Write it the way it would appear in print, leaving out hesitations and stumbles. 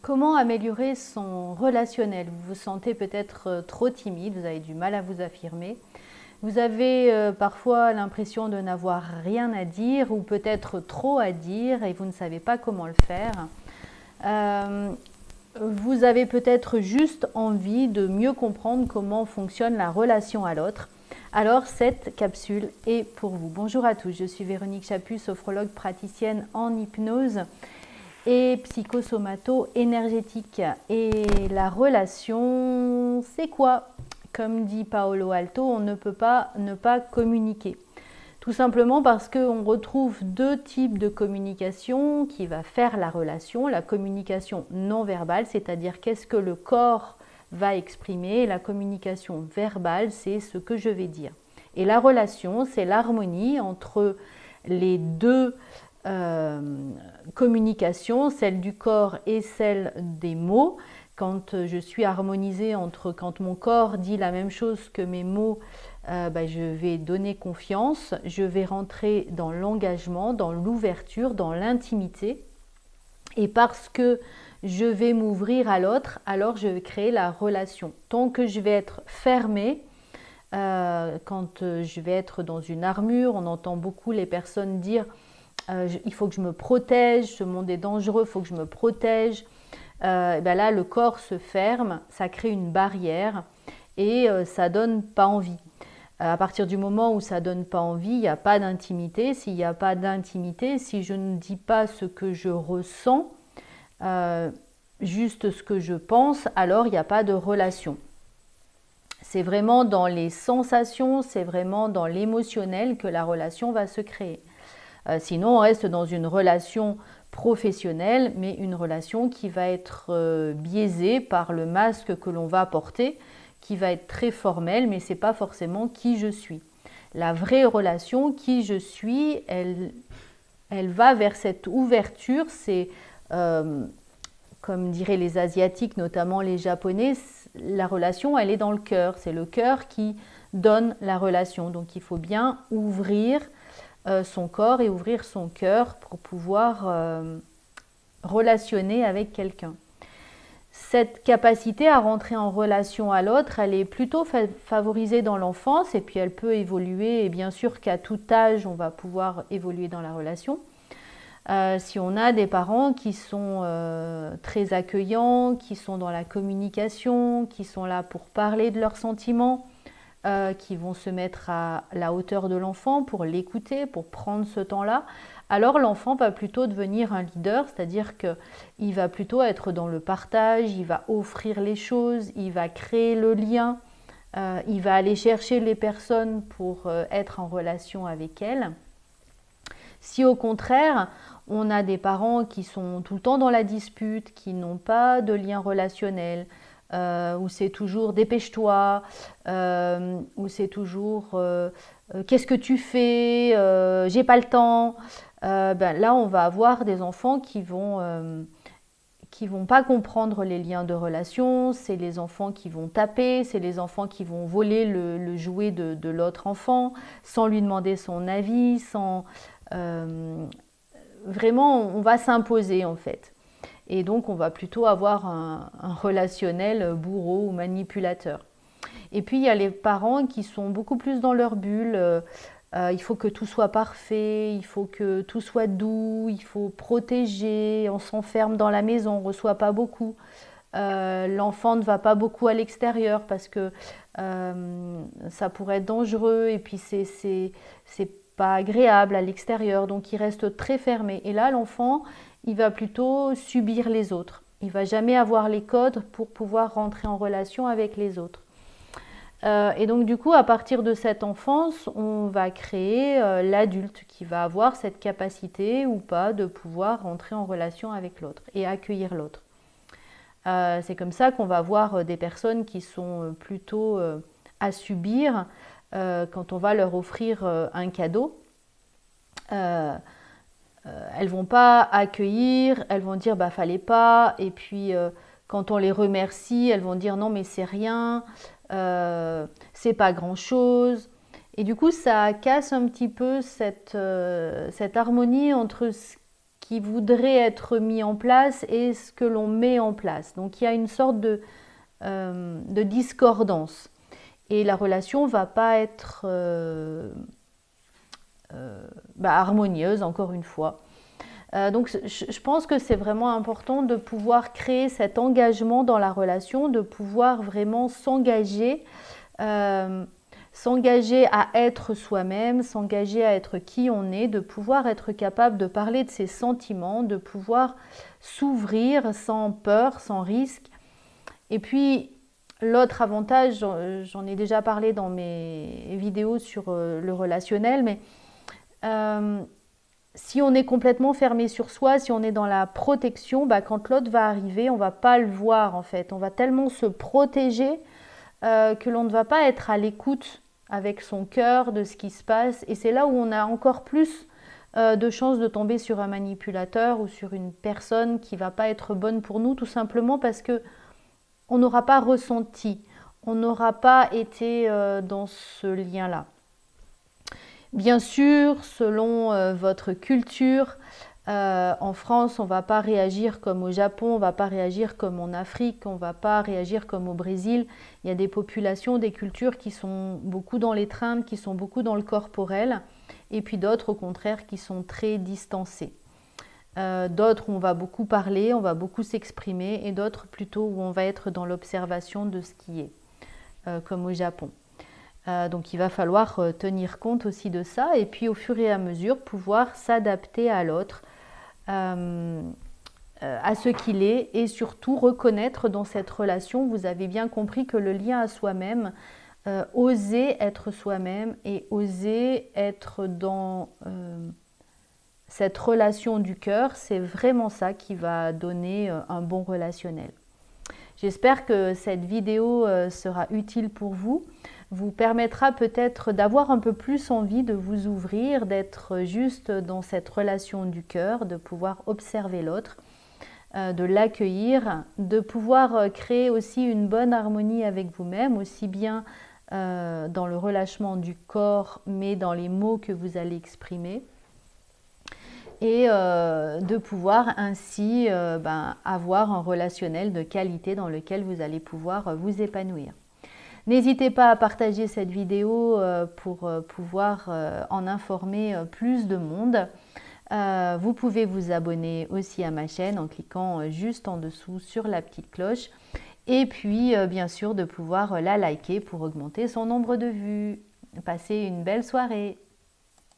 Comment améliorer son relationnel? Vous vous sentez peut-être trop timide, vous avez du mal à vous affirmer. Vous avez parfois l'impression de n'avoir rien à dire ou peut-être trop à dire et vous ne savez pas comment le faire. Euh, Vous avez peut-être juste envie de mieux comprendre comment fonctionne la relation à l'autre. Alors cette capsule est pour vous. Bonjour à tous, je suis Véronique Chaput, sophrologue praticienne en hypnose et psychosomato-énergétique. Et la relation, c'est quoi? Comme dit Paolo Alto, on ne peut pas ne pas communiquer. Tout simplement parce qu'on retrouve deux types de communication qui va faire la relation. La communication non verbale, c'est-à-dire qu'est-ce que le corps va exprimer. Et la communication verbale, c'est ce que je vais dire. Et la relation, c'est l'harmonie entre les deux communications, celle du corps et celle des mots. Quand je suis harmonisée quand mon corps dit la même chose que mes mots, je vais donner confiance, je vais rentrer dans l'engagement, dans l'ouverture, dans l'intimité. Et parce que je vais m'ouvrir à l'autre, alors je vais créer la relation. Tant que je vais être fermée, quand je vais être dans une armure, on entend beaucoup les personnes dire il faut que je me protège, ce monde est dangereux, il faut que je me protège. Là, le corps se ferme, ça crée une barrière et ça donne pas envie. À partir du moment où ça donne pas envie, il n'y a pas d'intimité. S'il n'y a pas d'intimité, si je ne dis pas ce que je ressens, juste ce que je pense, alors il n'y a pas de relation. C'est vraiment dans les sensations, c'est vraiment dans l'émotionnel que la relation va se créer. Sinon, on reste dans une relation professionnelle, mais une relation qui va être biaisée par le masque que l'on va porter, qui va être très formelle, mais ce n'est pas forcément qui je suis. La vraie relation, qui je suis, elle va vers cette ouverture. C'est, comme diraient les Asiatiques, notamment les Japonais, la relation, elle est dans le cœur. C'est le cœur qui donne la relation. Donc il faut bien ouvrir son corps et ouvrir son cœur pour pouvoir relationner avec quelqu'un. Cette capacité à rentrer en relation à l'autre, elle est plutôt favorisée dans l'enfance et puis elle peut évoluer, et bien sûr qu'à tout âge, on va pouvoir évoluer dans la relation. Si on a des parents qui sont très accueillants, qui sont dans la communication, qui sont là pour parler de leurs sentiments, qui vont se mettre à la hauteur de l'enfant pour l'écouter, pour prendre ce temps-là, alors l'enfant va plutôt devenir un leader, c'est-à-dire qu'il va plutôt être dans le partage, il va offrir les choses, il va créer le lien, il va aller chercher les personnes pour être en relation avec elles. Si au contraire, on a des parents qui sont tout le temps dans la dispute, qui n'ont pas de lien relationnel, où c'est toujours dépêche-toi, où c'est toujours qu'est-ce que tu fais, j'ai pas le temps. Là, on va avoir des enfants qui vont pas comprendre les liens de relation. C'est les enfants qui vont taper, c'est les enfants qui vont voler le jouet de l'autre enfant sans lui demander son avis, vraiment, on va s'imposer en fait. Et donc, on va plutôt avoir un relationnel bourreau ou manipulateur. Et puis, il y a les parents qui sont beaucoup plus dans leur bulle. Il faut que tout soit parfait, il faut que tout soit doux, il faut protéger. On s'enferme dans la maison, on ne reçoit pas beaucoup. L'enfant ne va pas beaucoup à l'extérieur parce que ça pourrait être dangereux et puis c'est pas agréable à l'extérieur. Donc, il reste très fermé. Et là, l'enfant, il va plutôt subir les autres. Il ne va jamais avoir les codes pour pouvoir rentrer en relation avec les autres. Et donc du coup, à partir de cette enfance, on va créer l'adulte qui va avoir cette capacité ou pas de pouvoir rentrer en relation avec l'autre et accueillir l'autre. C'est comme ça qu'on va voir des personnes qui sont plutôt à subir quand on va leur offrir un cadeau. Elles vont pas accueillir, elles vont dire bah fallait pas, et puis quand on les remercie, elles vont dire non mais c'est rien, c'est pas grand chose, et du coup ça casse un petit peu cette harmonie entre ce qui voudrait être mis en place et ce que l'on met en place. Donc il y a une sorte de discordance. Et la relation ne va pas être harmonieuse, encore une fois. Donc je pense que c'est vraiment important de pouvoir créer cet engagement dans la relation, de pouvoir vraiment s'engager à être soi-même, s'engager à être qui on est, de pouvoir être capable de parler de ses sentiments, de pouvoir s'ouvrir sans peur, sans risque. Et puis l'autre avantage, j'en ai déjà parlé dans mes vidéos sur le relationnel, mais si on est complètement fermé sur soi, si on est dans la protection, quand l'autre va arriver, on ne va pas le voir en fait. On va tellement se protéger que l'on ne va pas être à l'écoute avec son cœur de ce qui se passe. Et c'est là où on a encore plus de chances de tomber sur un manipulateur ou sur une personne qui ne va pas être bonne pour nous, tout simplement parce que on n'aura pas ressenti, on n'aura pas été dans ce lien-là. Bien sûr, selon votre culture, en France, on ne va pas réagir comme au Japon, on ne va pas réagir comme en Afrique, on ne va pas réagir comme au Brésil. Il y a des populations, des cultures qui sont beaucoup dans l'étreinte, qui sont beaucoup dans le corporel, et puis d'autres au contraire qui sont très distancées. D'autres où on va beaucoup parler, on va beaucoup s'exprimer, et d'autres plutôt où on va être dans l'observation de ce qui est, comme au Japon. Donc il va falloir tenir compte aussi de ça et puis au fur et à mesure pouvoir s'adapter à l'autre, à ce qu'il est et surtout reconnaître dans cette relation, vous avez bien compris que le lien à soi-même, oser être soi-même et oser être dans cette relation du cœur, c'est vraiment ça qui va donner un bon relationnel. J'espère que cette vidéo sera utile pour vous, vous permettra peut-être d'avoir un peu plus envie de vous ouvrir, d'être juste dans cette relation du cœur, de pouvoir observer l'autre, de l'accueillir, de pouvoir créer aussi une bonne harmonie avec vous-même, aussi bien dans le relâchement du corps, mais dans les mots que vous allez exprimer. Et de pouvoir ainsi avoir un relationnel de qualité dans lequel vous allez pouvoir vous épanouir. N'hésitez pas à partager cette vidéo pour pouvoir en informer plus de monde. Vous pouvez vous abonner aussi à ma chaîne en cliquant juste en dessous sur la petite cloche. Et puis bien sûr de pouvoir la liker pour augmenter son nombre de vues. Passez une belle soirée.